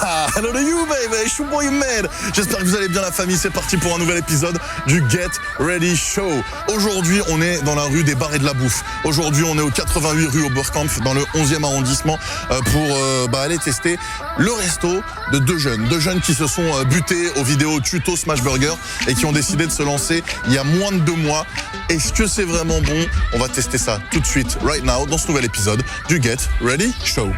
Hello to you, baby, it's your boy Med. J'espère que vous allez bien, la famille. C'est parti pour un nouvel épisode du Get Ready Show. Aujourd'hui, on est dans la rue des Bars et de la Bouffe. Aujourd'hui, on est au 88 rue Oberkampf, dans le 11e arrondissement, pour aller tester le resto de deux jeunes qui se sont butés aux vidéos tuto Smash Burger et qui ont décidé de se lancer il y a moins de 2 mois. Est-ce que c'est vraiment bon? On va tester ça tout de suite, right now, dans ce nouvel épisode du Get Ready Show.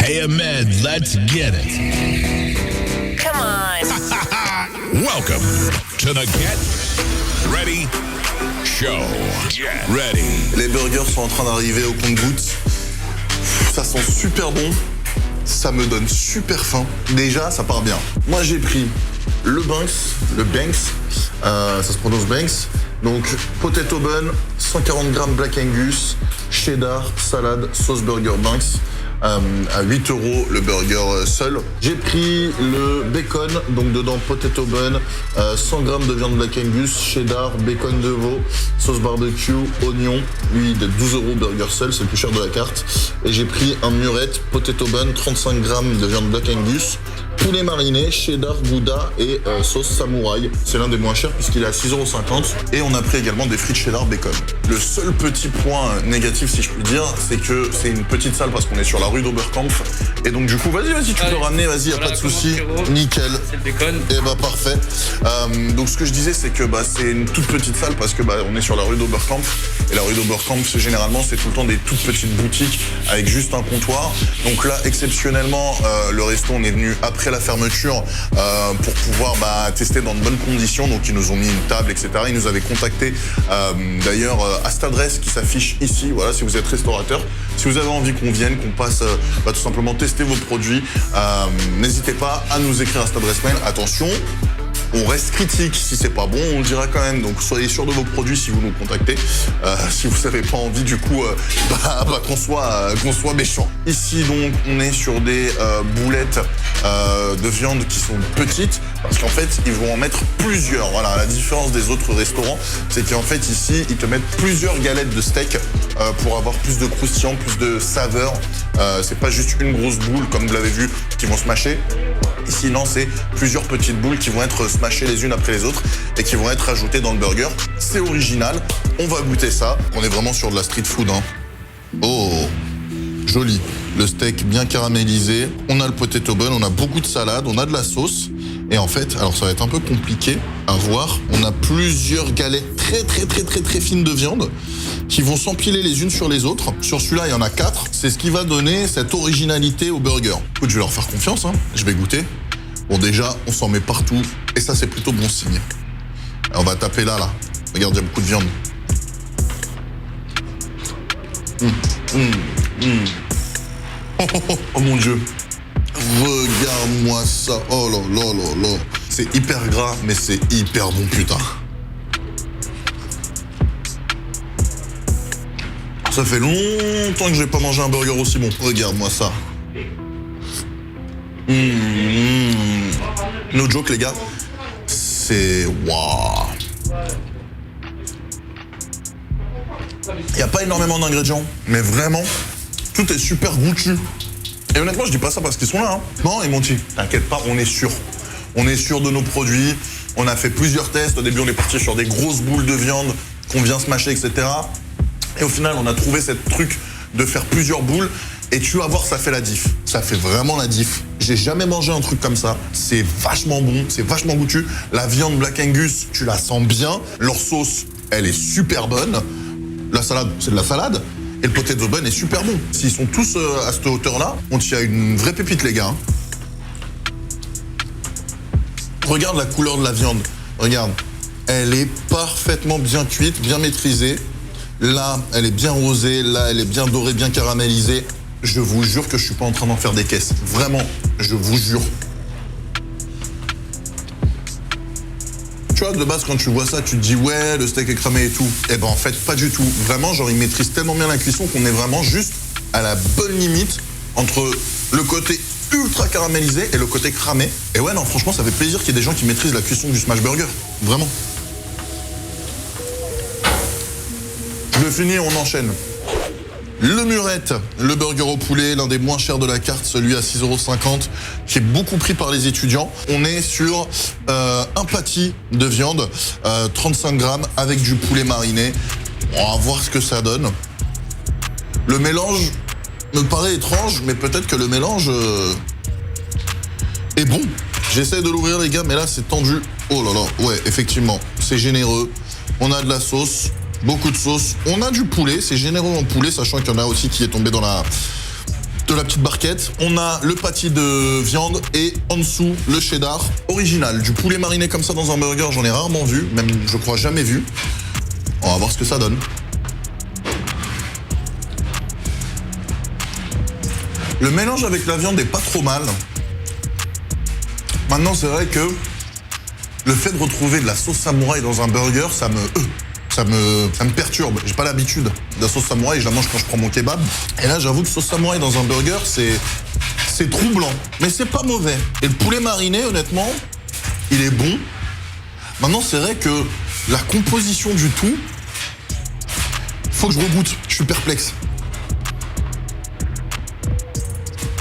Hey Ahmed, let's get it. Come on. Welcome to the Get Ready Show. Get ready. Les burgers sont en train d'arriver au compte-gouttes. Ça sent super bon. Ça me donne super faim. Déjà, ça part bien. Moi, j'ai pris le Banks. Ça se prononce Banks. Donc, potato bun, 140 grammes Black Angus, cheddar, salade, sauce burger Banks. À 8 € le burger seul. J'ai pris le bacon, donc dedans potato bun, 100 grammes de viande Black Angus, cheddar, bacon de veau, sauce barbecue, oignon, lui de 12 € burger seul, c'est le plus cher de la carte. Et j'ai pris un murette, potato bun, 35 grammes de viande Black Angus, poulet mariné, cheddar, gouda et sauce samouraï. C'est l'un des moins chers puisqu'il est à 6,50 €. Et on a pris également des frites cheddar bacon. Le seul petit point négatif, si je puis dire, c'est que c'est une petite salle parce qu'on est sur la rue d'Oberkampf. Et donc du coup, vas-y, tu peux ramener, vas-y, y a pas de souci. Nickel. C'est le bacon. Et bah parfait. Donc ce que je disais, c'est que c'est une toute petite salle parce que on est sur la rue d'Oberkampf. Et la rue d'Oberkampf, généralement, c'est tout le temps des toutes petites boutiques avec juste un comptoir. Donc là, exceptionnellement, le resto, on est venu après la fermeture pour pouvoir tester dans de bonnes conditions. Donc ils nous ont mis une table, etc. Ils nous avaient contacté d'ailleurs à cette adresse qui s'affiche ici. Voilà, si vous êtes restaurateur, si vous avez envie qu'on vienne, qu'on passe tout simplement tester vos produits, n'hésitez pas à nous écrire à cette adresse mail. Attention, on reste critique, si c'est pas bon, on le dira quand même. Donc soyez sûr de vos produits si vous nous contactez. Si vous n'avez pas envie du coup qu'on soit méchant. Ici donc on est sur des boulettes de viande qui sont petites parce qu'en fait ils vont en mettre plusieurs. Voilà, la différence des autres restaurants, c'est qu'en fait ici ils te mettent plusieurs galettes de steak pour avoir plus de croustillant, plus de saveur. C'est pas juste une grosse boule comme vous l'avez vu qui vont se mâcher. Ici, non, c'est plusieurs petites boules qui vont être smashées les unes après les autres et qui vont être ajoutées dans le burger. C'est original. On va goûter ça. On est vraiment sur de la street food. Oh, joli. Le steak bien caramélisé. On a le potato bun, on a beaucoup de salade, on a de la sauce. Et en fait, alors ça va être un peu compliqué à voir. On a plusieurs galettes très fines de viande qui vont s'empiler les unes sur les autres. Sur celui-là, il y en a 4. C'est ce qui va donner cette originalité au burger. Écoute, je vais leur faire confiance. Je vais goûter. Bon, déjà, on s'en met partout. Et ça, c'est plutôt bon signe. Alors, on va taper là. Regarde, il y a beaucoup de viande. Oh mon Dieu. Regarde-moi ça. Oh là. C'est hyper gras, mais c'est hyper bon, putain. Ça fait longtemps que j'ai pas mangé un burger aussi bon. Regarde-moi ça. No joke, les gars. C'est... Waouh. Il n'y a pas énormément d'ingrédients, mais vraiment, tout est super goûtu. Et honnêtement, je dis pas ça parce qu'ils sont là. Non, et Monty, t'inquiète pas, on est sûr. On est sûr de nos produits. On a fait plusieurs tests. Au début, on est parti sur des grosses boules de viande qu'on vient se mâcher, etc. Et au final, on a trouvé cette truc de faire plusieurs boules. Et tu vas voir, ça fait la diff. Ça fait vraiment la diff. J'ai jamais mangé un truc comme ça. C'est vachement bon, c'est vachement goûtu. La viande Black Angus, tu la sens bien. Leur sauce, elle est super bonne. La salade, c'est de la salade. Et le potato bun est super bon. S'ils sont tous à cette hauteur-là, on tient une vraie pépite, les gars. Regarde la couleur de la viande. Regarde. Elle est parfaitement bien cuite, bien maîtrisée. Là, elle est bien rosée. Là, elle est bien dorée, bien caramélisée. Je vous jure que je suis pas en train d'en faire des caisses. Vraiment, je vous jure. Tu vois, de base, quand tu vois ça, tu te dis ouais, le steak est cramé et tout. Eh ben en fait, pas du tout. Vraiment, genre, ils maîtrisent tellement bien la cuisson qu'on est vraiment juste à la bonne limite entre le côté ultra caramélisé et le côté cramé. Et ouais, non, franchement, ça fait plaisir qu'il y ait des gens qui maîtrisent la cuisson du smash burger. Vraiment. Je finis, on enchaîne. Le Murette, le burger au poulet, l'un des moins chers de la carte, celui à 6,50 €, qui est beaucoup pris par les étudiants. On est sur un patty de viande, 35 grammes, avec du poulet mariné. On va voir ce que ça donne. Le mélange me paraît étrange, mais peut-être que le mélange est bon. J'essaie de l'ouvrir, les gars, mais là, c'est tendu. Oh là là, ouais, effectivement, c'est généreux. On a de la sauce, beaucoup de sauce. On a du poulet, c'est généreux en poulet, sachant qu'il y en a aussi qui est tombé dans la petite barquette. On a le patty de viande et en dessous, le cheddar original. Du poulet mariné comme ça dans un burger, j'en ai rarement vu, même, je crois, jamais vu. On va voir ce que ça donne. Le mélange avec la viande est pas trop mal. Maintenant, c'est vrai que le fait de retrouver de la sauce samouraï dans un burger, ça me perturbe. J'ai pas l'habitude de la sauce samouraï, je la mange quand je prends mon kebab. Et là, j'avoue que sauce samouraï dans un burger, c'est troublant. Mais c'est pas mauvais. Et le poulet mariné, honnêtement, il est bon. Maintenant, c'est vrai que la composition du tout, faut que je regoute. Je suis perplexe.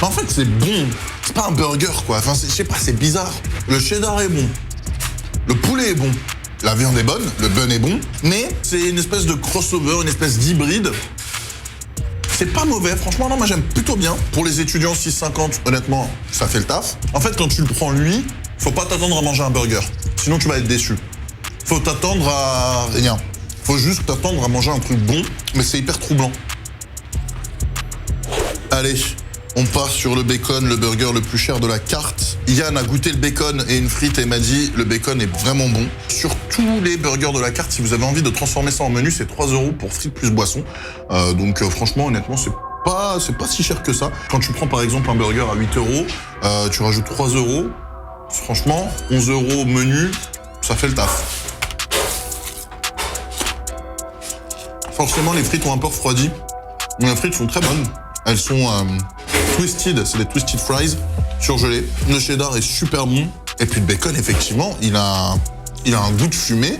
En fait, c'est bon. C'est pas un burger, quoi. Enfin, je sais pas, c'est bizarre. Le cheddar est bon. Le poulet est bon. La viande est bonne. Le bun est bon. Mais c'est une espèce de crossover, une espèce d'hybride. C'est pas mauvais. Franchement, non, moi, j'aime plutôt bien. Pour les étudiants 6,50, honnêtement, ça fait le taf. En fait, quand tu le prends, lui, faut pas t'attendre à manger un burger. Sinon, tu vas être déçu. Faut t'attendre à rien. Faut juste t'attendre à manger un truc bon, mais c'est hyper troublant. Allez. On part sur le bacon, le burger le plus cher de la carte. Yann a goûté le bacon et une frite et m'a dit le bacon est vraiment bon. Sur tous les burgers de la carte, si vous avez envie de transformer ça en menu, c'est 3 € pour frites plus boisson. Donc franchement, honnêtement, c'est pas si cher que ça. Quand tu prends par exemple un burger à 8 €, tu rajoutes 3 €. Franchement, 11 € au menu, ça fait le taf. Forcément, les frites ont un peu refroidi. Mais les frites sont très bonnes. Elles sont twisted, c'est des twisted fries surgelées. Le cheddar est super bon. Et puis le bacon, effectivement, il a un goût de fumée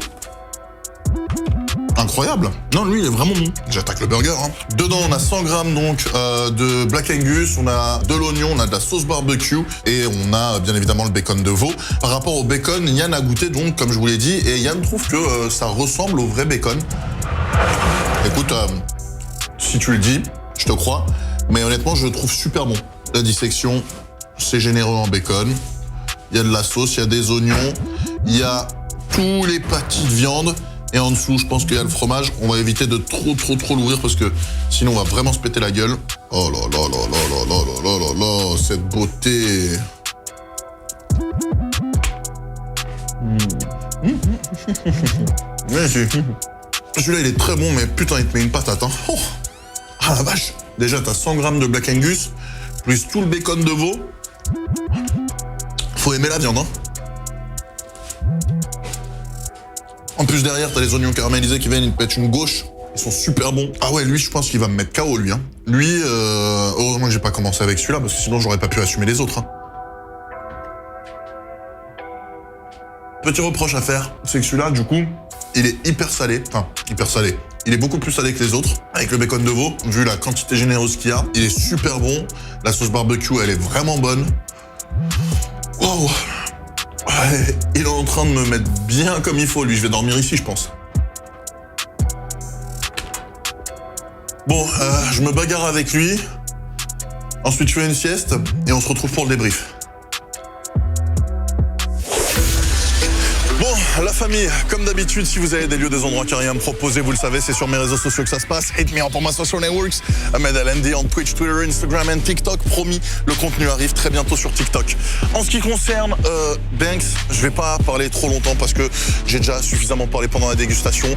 incroyable. Non, lui, il est vraiment bon. J'attaque le burger. Hein. Dedans, on a 100 grammes donc de Black Angus, on a de l'oignon, on a de la sauce barbecue et on a bien évidemment le bacon de veau. Par rapport au bacon, Yann a goûté donc, comme je vous l'ai dit, et Yann trouve que ça ressemble au vrai bacon. Écoute, si tu le dis, je te crois. Mais honnêtement, je le trouve super bon. La dissection, c'est généreux en bacon. Il y a de la sauce, il y a des oignons, il y a tous les patties de viande. Et en dessous, je pense qu'il y a le fromage. On va éviter de trop l'ouvrir parce que sinon, on va vraiment se péter la gueule. Oh là là là là là là là là là, cette beauté. Celui-là, il est très bon, mais putain, il te met une patate. Hein. Oh. Ah la vache. Déjà, t'as 100 grammes de Black Angus, plus tout le bacon de veau. Faut aimer la viande, hein. En plus, derrière, t'as les oignons caramélisés qui viennent, ils te mettent une gauche. Ils sont super bons. Ah ouais, lui, je pense qu'il va me mettre KO, lui. Hein. Lui, heureusement que j'ai pas commencé avec celui-là, parce que sinon, j'aurais pas pu assumer les autres. Hein. Petit reproche à faire, c'est que celui-là, du coup, il est hyper salé. Enfin, hyper salé. Il est beaucoup plus salé que les autres, avec le bacon de veau, vu la quantité généreuse qu'il y a. Il est super bon. La sauce barbecue, elle est vraiment bonne. Wow. Ouais, il est en train de me mettre bien comme il faut, lui. Je vais dormir ici, je pense. Bon, je me bagarre avec lui. Ensuite, je fais une sieste et on se retrouve pour le débrief. Bon, la famille, comme d'habitude, si vous avez des lieux, des endroits qui ont rien à me proposer, vous le savez, c'est sur mes réseaux sociaux que ça se passe. Hit me up on my social networks. Ahmed LND on Twitch, Twitter, Instagram et TikTok. Promis, le contenu arrive très bientôt sur TikTok. En ce qui concerne Banks, je vais pas parler trop longtemps parce que j'ai déjà suffisamment parlé pendant la dégustation.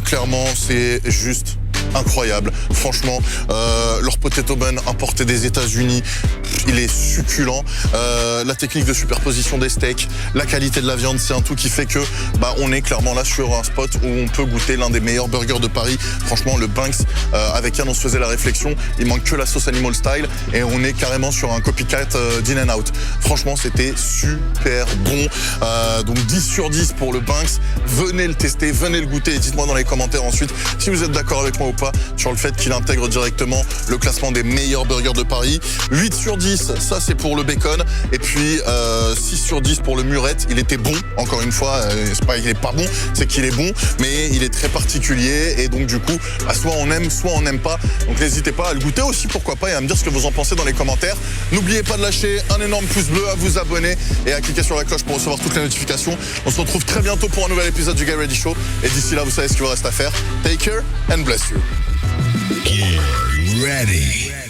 Clairement, c'est juste incroyable. Franchement, leur potato bun importé des États-Unis, il est succulent. La technique de superposition des steaks, la qualité de la viande, c'est un tout qui fait que on est clairement là sur un spot où on peut goûter l'un des meilleurs burgers de Paris. Franchement, le Banks, avec Yann, on se faisait la réflexion, il manque que la sauce Animal Style et on est carrément sur un copycat d'In-N-Out. Franchement, c'était super bon. Donc 10 sur 10 pour le Banks. Venez le tester, venez le goûter et dites-moi dans les commentaires ensuite si vous êtes d'accord avec moi ou pas sur le fait qu'il intègre directement le classement des meilleurs burgers de Paris. 8 sur 10, ça c'est pour le bacon. Et puis 6 sur 10 pour le Murette. Il était bon, encore une fois, c'est pas qu'il est pas bon, c'est qu'il est bon, mais il est très particulier et donc du coup, soit on aime, soit on n'aime pas. Donc n'hésitez pas à le goûter aussi, pourquoi pas, et à me dire ce que vous en pensez dans les commentaires. N'oubliez pas de lâcher un énorme pouce bleu, à vous abonner et à cliquer sur la cloche pour recevoir toutes les notifications. On se retrouve très bientôt pour un nouvel épisode du Get Ready Show. Et d'ici là, vous savez ce qu'il vous reste à faire. Take care and bless you. Get ready.